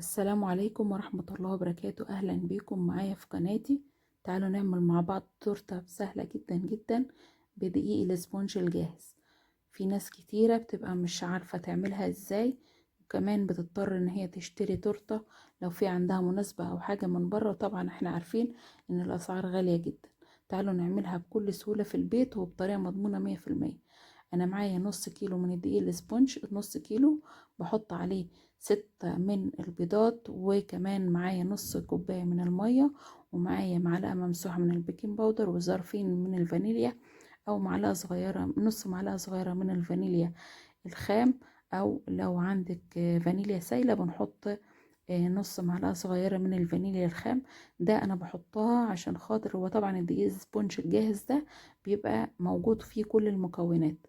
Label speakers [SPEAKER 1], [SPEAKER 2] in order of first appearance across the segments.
[SPEAKER 1] السلام عليكم ورحمة الله وبركاته. أهلا بيكم معايا في قناتي. تعالوا نعمل مع بعض تورتة سهلة جدا جدا بدقيق الاسبونج الجاهز. في ناس كتيرة بتبقى مش عارفة تعملها ازاي، وكمان بتضطر ان هي تشتري تورتة لو في عندها مناسبة او حاجة من بره. طبعا احنا عارفين ان الاسعار غالية جدا. تعالوا نعملها بكل سهولة في البيت وبطريقة مضمونة 100%. انا معايا نص كيلو من الدقيق الاسبونج. نص كيلو بحط عليه 6 من البيضات، وكمان معايا نص كوباية من المية، ومعايا معلقة ممسوحة من البيكنج باودر، وظرفين من الفانيليا، او معلقة صغيرة، نص معلقة صغيرة من الفانيليا الخام، او لو عندك فانيليا سايلة بنحط نص معلقة صغيرة من الفانيليا الخام. ده انا بحطها عشان خاطر هو طبعا الدقيق السبونج الجاهز ده بيبقى موجود فيه كل المكونات،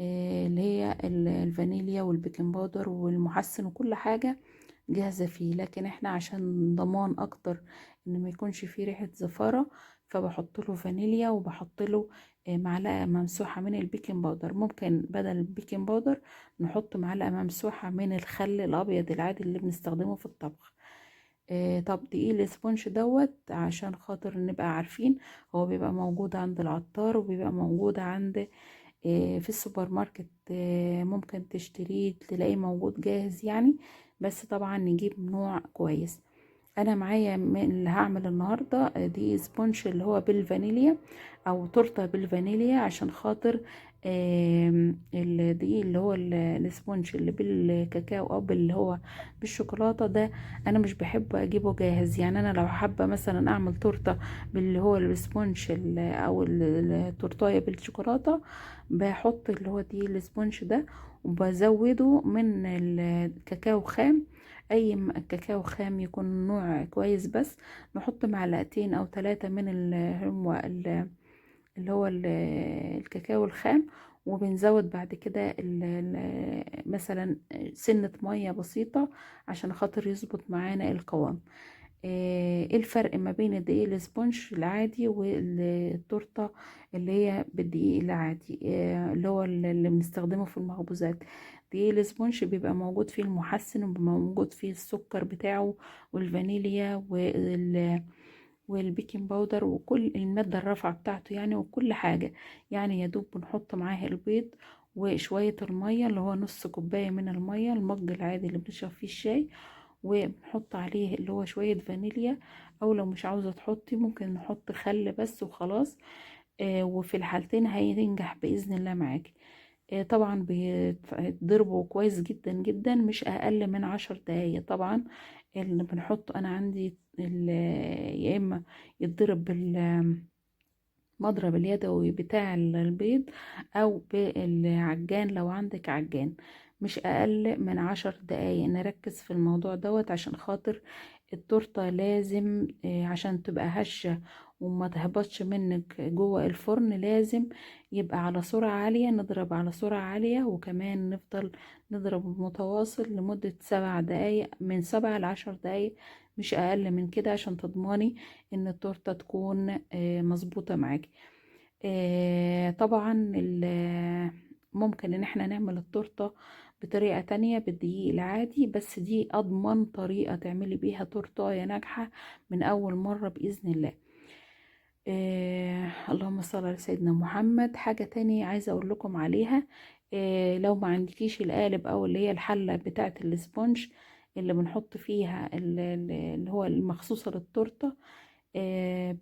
[SPEAKER 1] اللي هي الفانيليا والبيكنج باودر والمحسن وكل حاجة جاهزة فيه. لكن احنا عشان ضمان اكتر ان ما يكونش فيه ريحة زفارة، فبحط له فانيليا وبحط له معلقة ممسوحة من البيكنج باودر. ممكن بدل البيكنج باودر نحط معلقة ممسوحة من الخل الابيض العادي اللي بنستخدمه في الطبخ. طب دقيق الاسبونج دوت عشان خاطر نبقى عارفين، هو بيبقى موجود عند العطار وبيبقى موجود عند في السوبر ماركت. ممكن تشتريه تلاقيه موجود جاهز يعني، بس طبعا نجيب نوع كويس. انا معايا من اللي هعمل النهارده دي سبونج اللي هو بالفانيليا، او تورته بالفانيليا، عشان خاطر الدقيق اللي هو السبونج اللي بالكاكاو او اللي هو بالشوكولاته ده انا مش بحب اجيبه جاهز. يعني انا لو حابه مثلا اعمل تورته باللي هو السبونج او التورتايه بالشوكولاته، بحط اللي هو دي السبونج ده وبزوده من الكاكاو خام. اي كاكاو خام يكون نوع كويس، بس نحط معلقتين او 3 من الكاكاو الخام، وبنزود بعد كده مثلا سنة مية بسيطة عشان خاطر يظبط معانا القوام. ايه الفرق ما بين الدقيق الاسبونج العادي والتورته اللي هي بالدقيق العادي، اللي هو اللي بنستخدمه في المخبوزات؟ دقيق الاسبونج بيبقى موجود فيه المحسن، وبيبقى موجود فيه السكر بتاعه والفانيليا والبيكنج باودر وكل المادة الرافعة بتاعته يعني، وكل حاجة. يعني يا دوب بنحط معاه البيض وشوية المية، اللي هو نص كوباية من المية، المج العادي اللي بنشرب فيه الشاي، وبنحط عليه اللي هو شوية فانيليا، او لو مش عاوزة تحطي ممكن نحط خل بس وخلاص. وفي الحالتين هينجح بإذن الله معاكي. طبعا بيتضربوا كويس جدا جدا، مش اقل من 10 دقايق. طبعا اللي بنحطه انا عندي يا اما يتضرب بالمضرب اليدوي بتاع البيض، او بالعجان لو عندك عجان. مش اقل من 10 دقايق. نركز في الموضوع دوت عشان خاطر التورته لازم عشان تبقى هشة وما تهبطش منك جوه الفرن، لازم يبقى على سرعة عالية. نضرب على سرعة عالية، وكمان نفضل نضرب متواصل لمدة 7 دقايق، من 7 ل10 دقايق، مش أقل من كده، عشان تضمني إن التورتة تكون مظبوطة معاكي. طبعا ممكن إن احنا نعمل التورتة بطريقة تانية بالدقيق العادي، بس دي أضمن طريقة تعملي بيها تورتاية ناجحة من أول مرة بإذن الله. اللهم صل على سيدنا محمد. حاجة تانية عايزة اقول لكم عليها، لو ما عندكيش القالب او اللي هي الحلة بتاعة الاسبونج اللي بنحط فيها اللي هو المخصوصة للتورتة،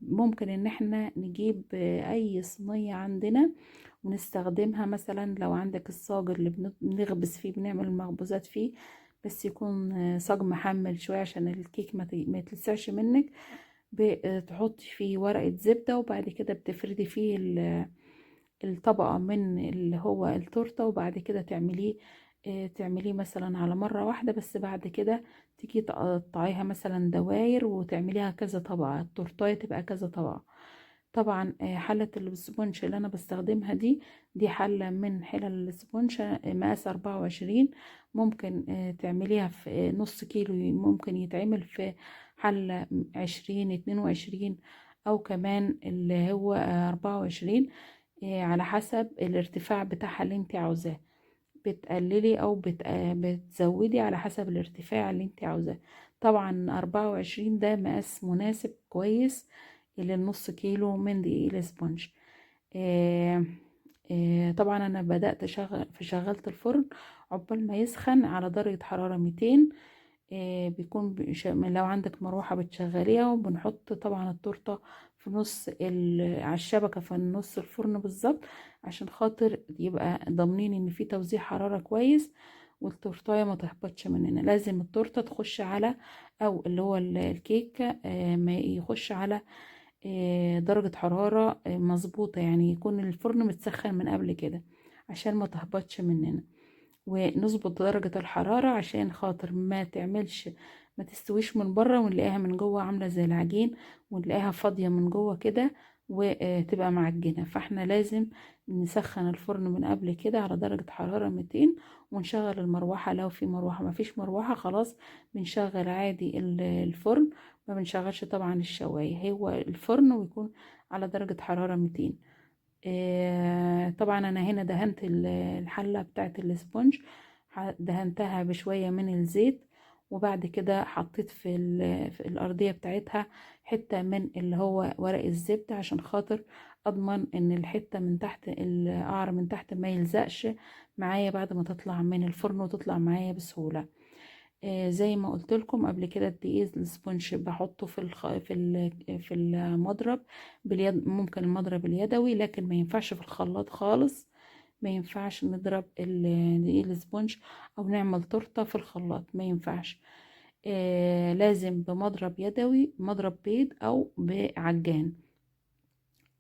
[SPEAKER 1] ممكن ان احنا نجيب اي صينية عندنا ونستخدمها. مثلا لو عندك الصاج اللي بنخبز فيه، بنعمل المخبوزات فيه، بس يكون صاج محمل شوية عشان الكيك ما يتلسعش منك. بتحطي فيه ورقة زبدة، وبعد كده بتفردي فيه الطبقة من اللي هو التورتة، وبعد كده تعمليه مثلا على مرة واحدة. بس بعد كده تيجي تقطعيها مثلا دواير وتعمليها كذا طبقة، التورتاية تبقى كذا طبقة. طبعا حلة السبونج اللي انا بستخدمها دي حلة من حلل السبونج مقاس 24. ممكن تعمليها في نص كيلو، ممكن يتعمل في حلة 20 22، او كمان اللي هو 24، على حسب الارتفاع بتاعها اللي انت عاوزاه. بتقللي او بتزودي على حسب الارتفاع اللي انت عاوزاه. طبعا 24 ده مقاس مناسب كويس للنص كيلو من دقيق الاسبونج. آه، طبعا انا بدأت شغلت الفرن عقبال ما يسخن على درجة حرارة 200. بيكون لو عندك مروحة بتشغليها، وبنحط طبعا التورتة في نص على الشبكة في نص الفرن بالظبط، عشان خاطر يبقى ضامنين ان في توزيع حرارة كويس، والتورتاية ما تهبطش مننا. لازم التورتة تخش على، او اللي هو الكيك ما يخش على درجة حرارة مظبوطة، يعني يكون الفرن متسخن من قبل كده عشان ما تهبطش مننا. ونظبط درجة الحرارة عشان خاطر ما تعملش، ما تستويش من بره ونلاقيها من جوه عاملة زي العجين، ونلاقيها فاضية من جوه كده وتبقى معجنة. فاحنا لازم نسخن الفرن من قبل كده على درجة حرارة 200، ونشغل المروحة لو في مروحة. ما فيش مروحة خلاص بنشغل عادي الفرن، ما بنشغلش طبعا الشواية، هو الفرن ويكون على درجة حرارة 200. طبعا انا هنا دهنت الحلة بتاعت الاسبونج، دهنتها بشوية من الزيت، وبعد كده حطيت في الارضية بتاعتها حتة من اللي هو ورق الزبدة، عشان خاطر اضمن ان الحتة من تحت القعر من تحت ما يلزقش معايا بعد ما تطلع من الفرن، وتطلع معايا بسهولة. زي ما قلت لكم قبل كده، الدقيق السبونج بحطه في المضرب باليد. ممكن المضرب اليدوي، لكن ما ينفعش في الخلاط خالص. ما ينفعش نضرب الدقيق السبونج او نعمل تورته في الخلاط، ما ينفعش. لازم بمضرب يدوي، مضرب بيض او بعجان.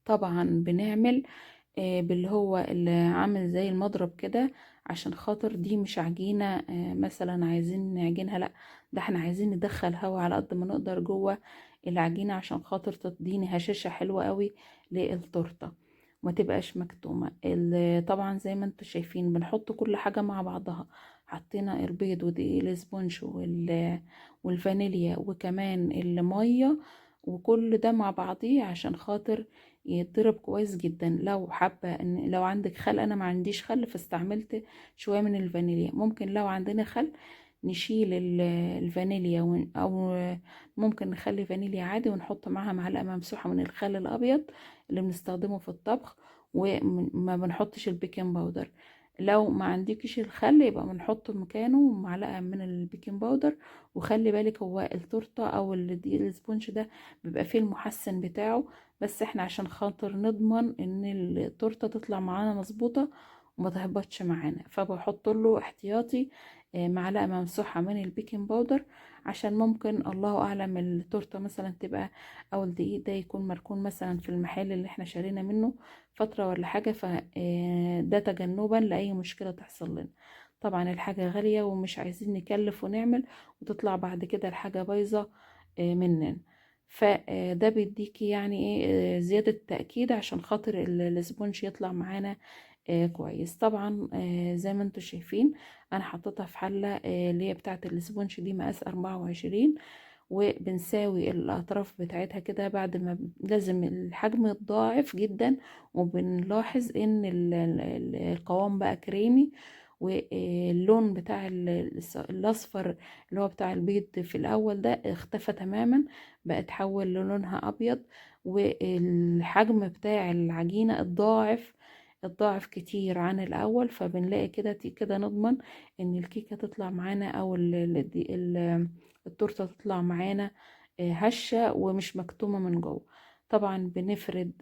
[SPEAKER 1] طبعا بنعمل باللي هو اللي عامل زي المضرب كده، عشان خاطر دي مش عجينة مثلا عايزين نعجنها، لا، ده احنا عايزين ندخل هوا على قد ما نقدر جوه العجينة، عشان خاطر تديني هشاشة حلوة قوي للتورتة، وما تبقاش مكتومة. طبعا زي ما انتوا شايفين بنحط كل حاجة مع بعضها. حطينا البيض ودقيق الاسبونج والفانيليا وكمان المية، وكل ده مع بعضيه عشان خاطر يتضرب كويس جدا. لو حابة ان لو عندك خل، انا ما عنديش خل فاستعملت شوية من الفانيليا. ممكن لو عندنا خل نشيل الفانيليا او ممكن نخلي فانيليا عادي ونحط معاها معلقة ممسوحة من الخل الابيض اللي بنستخدمه في الطبخ، وما بنحطش البيكنج باودر. لو ما عندكش الخل يبقى بنحط مكانه معلقة من البيكنج باودر. وخلي بالك هو التورته او الدقيق السبونج ده بيبقى فيه المحسن بتاعه، بس احنا عشان خاطر نضمن ان التورته تطلع معانا مظبوطه وما تهبطش معانا، فبحط له احتياطي معلقه ممسوحه من البيكنج باودر، عشان ممكن الله اعلم التورته مثلا تبقى، او الدقيق ده يكون مركون مثلا في المحل اللي احنا شارينا منه فتره ولا حاجه، فده تجنبا لاي مشكله تحصل لنا. طبعا الحاجه غاليه ومش عايزين نكلف ونعمل وتطلع بعد كده الحاجه بايظه مننا. فده بيديكي يعني ايه زيادة تأكيد عشان خاطر الاسبونج يطلع معانا كويس. طبعا زي ما انتوا شايفين انا حطيتها في حلة اللي هي بتاعة الاسبونج دي مقاس 24، وبنساوي الاطراف بتاعتها كده بعد ما لازم الحجم يتضاعف جدا. وبنلاحظ ان القوام بقى كريمي، واللون بتاع الاصفر اللي هو بتاع البيض في الاول ده اختفى تماما، بقى اتحول للونها ابيض. والحجم بتاع العجينة اتضاعف كتير عن الاول. فبنلاقي كده كده نضمن ان الكيكة تطلع معانا، او التورته تطلع معانا هشة ومش مكتومة من جوه. طبعا بنفرد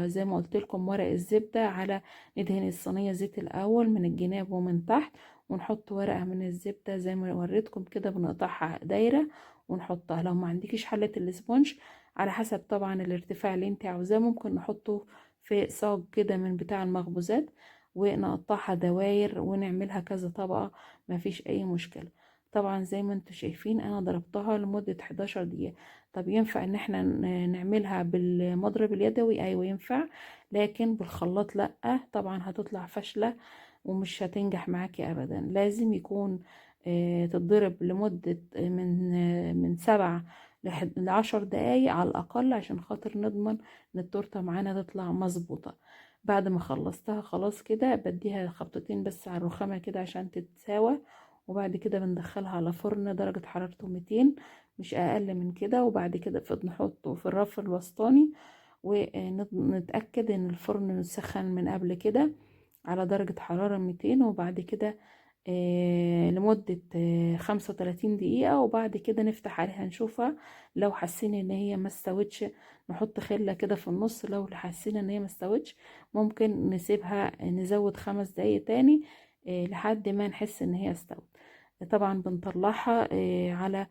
[SPEAKER 1] زي ما قلت لكم ورق الزبدة على، ندهن الصينية زيت الأول من الجناب ومن تحت، ونحط ورقة من الزبدة زي ما وريتكم كده، بنقطعها دايرة ونحطها. لو ما عندكيش حلة الاسبونج، على حسب طبعا الارتفاع اللي انت عاوزاه، ممكن نحطه في صاج كده من بتاع المخبوزات ونقطعها دواير ونعملها كذا طبقة، ما فيش اي مشكلة. طبعا زي ما انتوا شايفين انا ضربتها لمدة 11 دقيقة. طب ينفع ان احنا نعملها بالمضرب اليدوي؟ ايوه ينفع، لكن بالخلاط لا، طبعا هتطلع فاشلة ومش هتنجح معاكي ابدا. لازم يكون تتضرب لمدة من 7 ل10 دقايق على الاقل، عشان خاطر نضمن ان التورته معانا تطلع مظبوطة. بعد ما خلصتها خلاص كده بديها خبطتين بس على الرخامة كده عشان تتساوى، وبعد كده بندخلها على فرن درجة حرارته 200 مش اقل من كده. وبعد كده نحطه في الرف الوسطاني، ونتأكد ان الفرن مسخن من قبل كده على درجة حرارة 200. وبعد كده لمدة 35 دقيقة، وبعد كده نفتح عليها نشوفها. لو حاسين ان هي ما استوتش نحط خلة كده في النص، لو حاسين ان هي ما استوتش ممكن نسيبها نزود 5 دقايق تاني لحد ما نحس ان هي استوت. طبعا بنطلعها على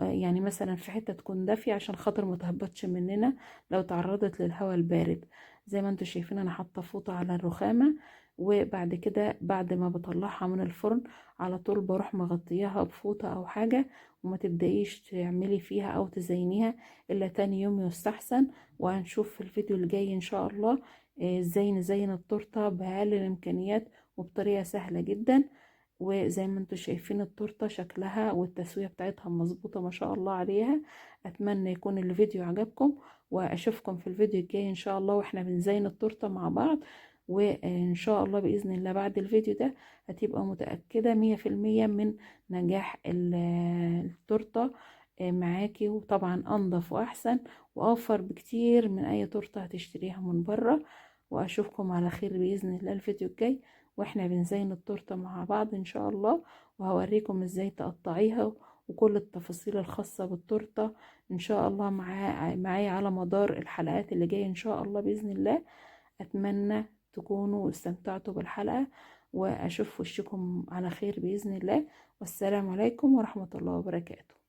[SPEAKER 1] يعني مثلا في حتة تكون دافية عشان خاطر ما تهبطش مننا لو تعرضت للهواء البارد. زي ما انتوا شايفين انا حاطه فوطة على الرخامة، وبعد كده بعد ما بطلعها من الفرن على طول بروح مغطياها بفوطة او حاجة، وما تبدأيش تعملي فيها او تزينيها الا تاني يوم يستحسن. وهنشوف في الفيديو الجاي ان شاء الله ازاي نزين التورتة بأقل الامكانيات وبطريقة سهلة جدا. وزي ما انتوا شايفين التورتة شكلها والتسوية بتاعتها مظبوطة ما شاء الله عليها. اتمنى يكون الفيديو عجبكم، واشوفكم في الفيديو الجاي ان شاء الله واحنا بنزين التورتة مع بعض. وان شاء الله باذن الله بعد الفيديو ده هتبقى متأكدة 100% من نجاح التورتة معاكي، وطبعا انضف واحسن واوفر بكتير من اي تورتة هتشتريها من بره. واشوفكم على خير باذن الله الفيديو الجاي واحنا بنزين التورته مع بعض ان شاء الله، وهوريكم ازاي تقطعيها وكل التفاصيل الخاصه بالتورته ان شاء الله معايا على مدار الحلقات اللي جايه ان شاء الله باذن الله. اتمنى تكونوا استمتعتوا بالحلقه، واشوف وشكم على خير باذن الله. والسلام عليكم ورحمه الله وبركاته.